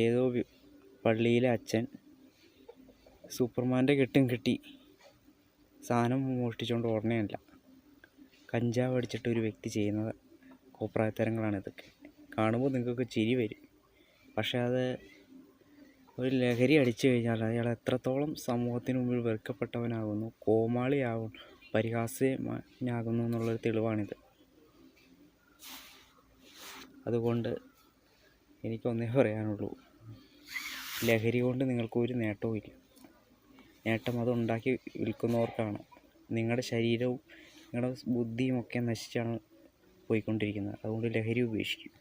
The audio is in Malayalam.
ഏതോ പള്ളിയിലെ അച്ഛൻ സൂപ്പർമാൻ്റെ കെട്ടും കെട്ടി സാധനം മോഷ്ടിച്ചുകൊണ്ട് ഓടണയല്ല, കഞ്ചാവ് അടിച്ചിട്ട് ഒരു വ്യക്തി ചെയ്യുന്ന കോപ്രായത്തരങ്ങളാണ് ഇതൊക്കെ. കാണുമ്പോൾ നിങ്ങൾക്ക് ചിരി വരും, പക്ഷേ അത് ഒരു ലഹരി അടിച്ചു കഴിഞ്ഞാൽ അയാൾ എത്രത്തോളം സമൂഹത്തിന് മുമ്പിൽ വെറുക്കപ്പെട്ടവനാകുന്നു, കോമാളിയാകും, പരിഹാസ്യനാകുന്നു എന്നുള്ളൊരു തെളിവാണിത്. അതുകൊണ്ട് എനിക്കൊന്നേ പറയാനുള്ളൂ, ലഹരി കൊണ്ട് നിങ്ങൾക്കൊരു നേട്ടവും ഇല്ല. നേട്ടം അത് ഉണ്ടാക്കി വിൽക്കുന്നവർക്കാണ്. നിങ്ങളുടെ ശരീരവും നിങ്ങളുടെ ബുദ്ധിയും ഒക്കെ നശിച്ചാണ് പോയിക്കൊണ്ടിരിക്കുന്നത്. അതുകൊണ്ട് ലഹരി ഉപേക്ഷിക്കും.